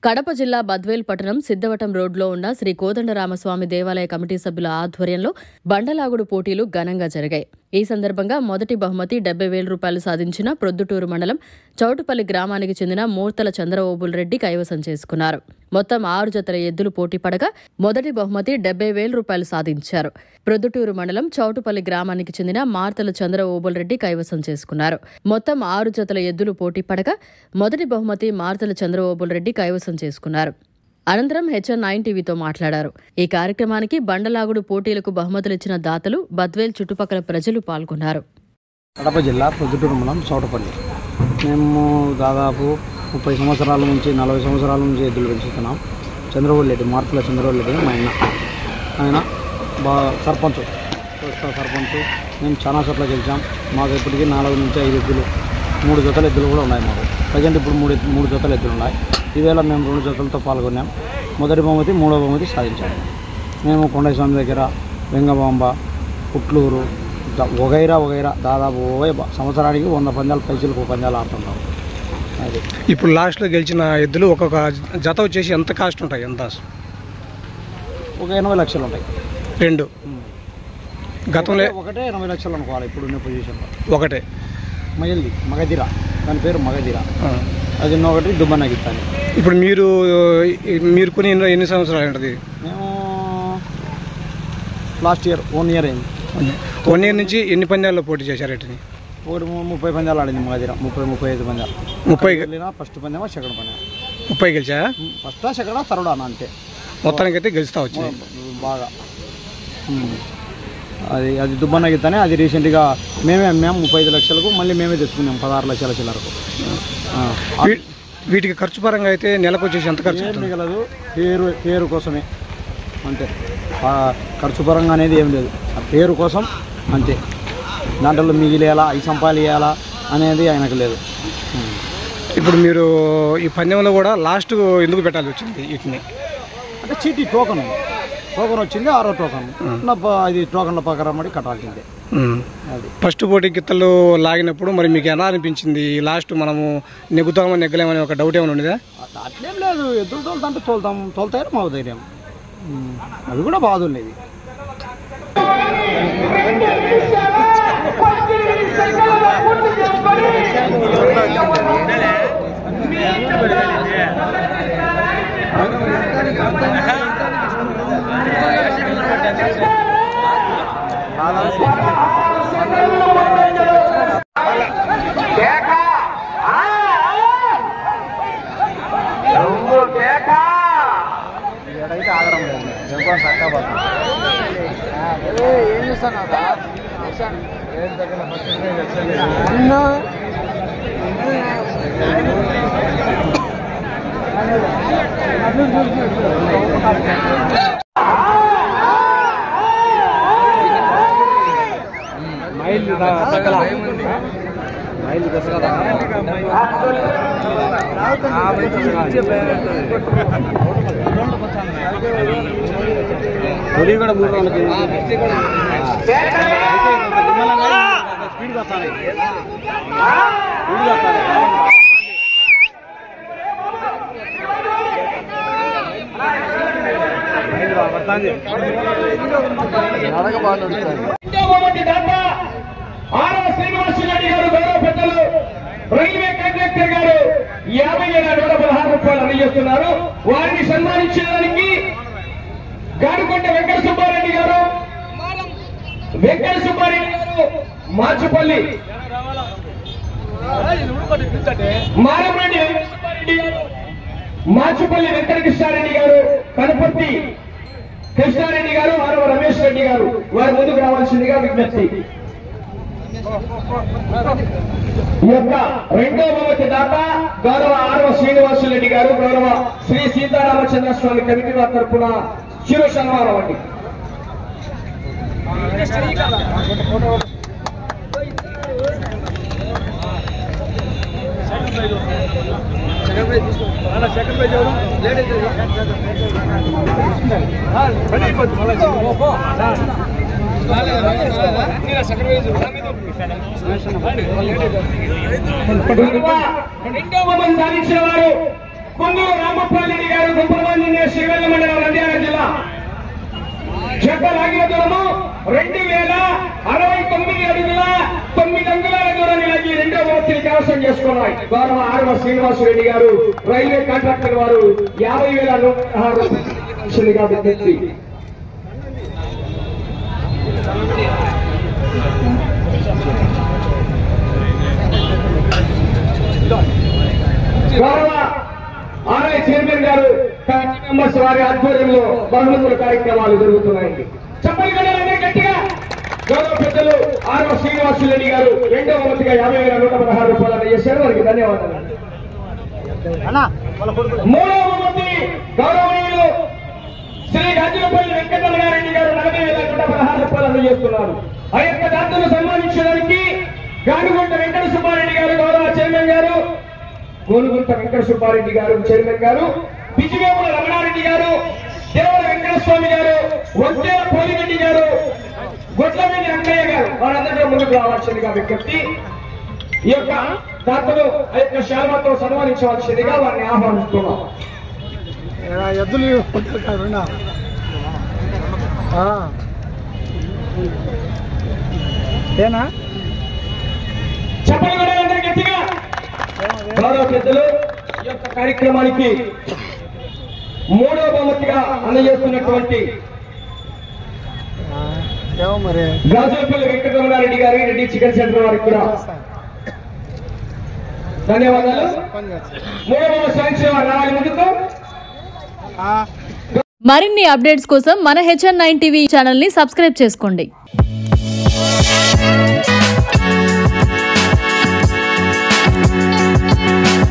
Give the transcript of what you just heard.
కడప జిల్లా బద్వేల్ పట్టణం సిద్ధవటం రోడ్లో ఉన్న శ్రీ కోదండరామస్వామి దేవాలయ కమిటీ సభ్యుల ఆధ్వర్యంలో బండలాగుడు పోటీలు ఘనంగా జరిగాయి. ఈ సందర్భంగా మొదటి బహుమతి 70,000 రూపాయలు సాధించిన ప్రొద్దుటూరు మండలం చౌటుపల్లి గ్రామానికి చెందిన మూర్తల చంద్రబాబుల్ రెడ్డి కైవసం చేసుకున్నారు. మొత్తం 6 జతల ఎద్దులు పోటీ పడగా మొదటి బహుమతి 70,000 రూపాయలు సాధించారు. ప్రొద్దుటూరు మండలం చౌటుపల్లి గ్రామానికి చెందిన మార్తల చంద్రబాబుల్ రెడ్డి కైవసం చేసుకున్నారు. మొత్తం 6 జతల ఎద్దులు పోటీ పడగా మొదటి బహుమతి మార్తల చంద్రబాబుల్ రెడ్డి కైవసం చేసుకున్నారు. అనంతరం HN9 టీవీతో మాట్లాడారు. ఈ కార్యక్రమానికి బండలాగుడు పోటీలకు బహుమతులు ఇచ్చిన దాతలు, బద్వేల్ చుట్టుపక్కల ప్రజలు పాల్గొన్నారు. కడప జిల్లా ప్రొద్దుటూరు మండలం చౌటపల్లి. మేము దాదాపు 30 సంవత్సరాల నుంచి 40 సంవత్సరాల నుంచి ఎద్దులు పెంచుతున్నాం. చంద్రబాబు రెడ్డి, మార్తల చంద్రబాబు రెడ్డి మా ఆయన సర్పంచ్ మేము చాలా చోట్ల గెలిచాం. మాకు ఇప్పటికీ 4 నుంచి 5 ఎద్దులు, 3 జతల ఎద్దులు కూడా ఉన్నాయి. మాకు ప్రజెంట్ ఇప్పుడు 3 జతల ఎద్దులు ఉన్నాయి. ఈవేళ మేము 2 జతలతో పాల్గొన్నాం. మొదటి బహుమతి, 3వ బహుమతి సాధించాము. మేము కొండస్వామి దగ్గర, వెంగబాంబ, పుట్లూరు, వగైరా దాదాపు సంవత్సరానికి 100 పందాలు, పైసలకు పందాలు ఆడుతున్నాం. అది ఇప్పుడు లాస్ట్లో గెలిచిన ఎద్దులు ఒక్కొక్క జత వచ్చేసి ఎంత కాస్ట్ ఉంటాయి? ఎంత? ఒక 80 లక్షలు ఉంటాయి. 2 గతంలో ఒకటే 80 లక్షలు అనుకోవాలి. ఇప్పుడు ఉన్న పొజిషన్లో ఒకటే మగధిర, దాని పేరు మగధిర. అది ఒకటి దుబ్బన్న గిత్తాలి. ఇప్పుడు మీరు కొని ఎన్ని సంవత్సరాలు ఉంటుంది? మేము లాస్ట్ ఇయర్ 1 ఇయర్ అయింది. 1 ఇయర్ నుంచి ఎన్ని పందాల్లో పోటీ చేశారు? ఎట్టిని ఒకటి 30 పందాలు ఆడింది మగధిర. 35 పందాలు. 30 వెళ్ళినా ఫస్ట్ పందెమా సెకండ్ పందెమా? 30 గెలిచా? ఫస్టా సెకండా థర్డా అంతే. మొత్తానికి అయితే గెలుస్తా వచ్చింది బాగా. అది దుబ్బన్న గిత్తానే. అది రీసెంట్గా మేమే అమ్మాము 35 లక్షలకు. మళ్ళీ మేమే తెచ్చుకున్నాం 16 లక్షల చిల్లరకు. వీటికి ఖర్చు పరంగా అయితే నెలకు వచ్చేసి ఎంత ఖర్చు మిగలదు? పేరు కోసమే అంతే. ఖర్చు పరంగా అనేది ఏం లేదు. ఆ పేరు కోసం అంతే. దాంట్లో మిగిలేయాలా, అవి సంపాదించాలా అనేది ఆయనకు లేదు. ఇప్పుడు మీరు ఈ పందెంలో కూడా లాస్ట్ ఎందుకు పెట్టాల్సి వచ్చింది? వీటిని అంటే చీటీ టోకన్ వచ్చింది, 6వ టోకన్. అది టోకన్ల ప్రకారం పడి కట్టాల్సిందే. అది ఫస్ట్ పోటీ గిత్తలు లాగినప్పుడు మరి మీకు ఎలా అనిపించింది? లాస్ట్ మనము నెగ్గుతామో నెగ్గలేమని ఒక డౌట్ ఏమైనా ఉండేదా? అట్లేం లేదు. ఎద్దులు తోలుతుంటే తోలుతారు మా ధైర్యం. అది కూడా బాధలేదు. ఏం చేస్తాను తొలి కూడా 3 రోజులకి స్పీడ్ వస్తాను. శ్రీనివాసరెడ్డి గారు, గౌరవ పెద్దలు రైల్వే కాంట్రాక్టర్ గారు 50,116 రూపాయలు అందజేస్తున్నారు. వారిని సన్మానించడానికి గాడుకొండ వెంకట సుబ్బారెడ్డి గారు, మాచుపల్లి మారంరెడ్డి వెంకటసుబ్బారెడ్డి గారు, మాచుపల్లి వెంకట కృష్ణారెడ్డి గారు, కనుపర్తి కృష్ణారెడ్డి గారు, ఆరవ రమేష్ రెడ్డి గారు వారి ముందుకు రావాల్సిందిగా విజ్ఞప్తి. ఈ యొక్క 2వ బహుమతి దాత గౌరవ ఆరవ శ్రీనివాసరెడ్డి గారు, గౌరవ శ్రీ సీతారామచంద్ర స్వామి కమిటీ వారి తరఫున చిరు సన్మానం అండి. రెండవ బహుమతి సాధించిన వారు కుందూరు రామప్పారెడ్డి గారు గుంపలమంది శ్రీవెల్ల మండలం నంద్యాల జిల్లా జత లాగిన దూరము 2069 అడుగుల 9 అంగుళాల దూరాన్ని లాగి రెండవ బహుమతిని కైవసం చేసుకున్నాయి. గౌరవ ఆర్వ శ్రీనివాసరెడ్డి గారు రైల్వే కాంట్రాక్టర్ వారు 50,106 విజ్ఞప్తి. గౌరవ ఆర్ఐ చైర్మన్ గారు మెంబర్స్ వారి ఆధ్వర్యంలో బహుమతుల కార్యక్రమాలు జరుగుతున్నాయి. చెప్పండి గట్టిగా. గౌరవ పెద్దలు ఆర్వ శ్రీనివాసరెడ్డి గారు రెండవ బహుమతిగా 50,116 రూపాయలు చేశారు. వారికి ధన్యవాదాలు. మూడవ బహుమతి గౌరవనీయులు శ్రీ గంజలపల్లి వెంకటరమణారెడ్డి గారు 40,116 రూపాయలు అందజేస్తున్నారు. ఆ యొక్క దాతను సన్మానించడానికి గానుగుంట వెంకట సుబ్బారెడ్డి గారు గౌరవ చైర్మన్ గారు, గోనుగుంట వెంకట సుబ్బారెడ్డి గారు చైర్మన్ గారు, బిజివేముల రమణారెడ్డి గారు, దేవర వెంకటస్వామి గారు, వంతేల పోలిరెడ్డి గారు, గొడ్లమేని అంకయ్య గారు వారందరూ ముందుకు రావాల్సిందిగా విజ్ఞప్తి. ఈ యొక్క దాతను ఆ యొక్క శాల్వాతో సన్మానించవలసిందిగా వారిని ఆహ్వానిస్తున్నాం. ఎద్దులు ఏనా చెప్పండి కూడా అందరూ గట్టిగా. గౌరవ పెద్దలు ఈ యొక్క కార్యక్రమానికి మూడవ బహుమతిగా అందజేస్తున్నటువంటి రాజోపల్లి వెంకటరమణారెడ్డి గారి రెడ్డి చికెన్ సెంటర్ వారికి కూడా ధన్యవాదాలు. మూడవ సంక్షేమ రావాలి ముందుకు. మరిన్ని అప్డేట్స్ కోసం మన HN9 టీవీ ఛానల్ ని సబ్స్క్రైబ్ చేసుకోండి.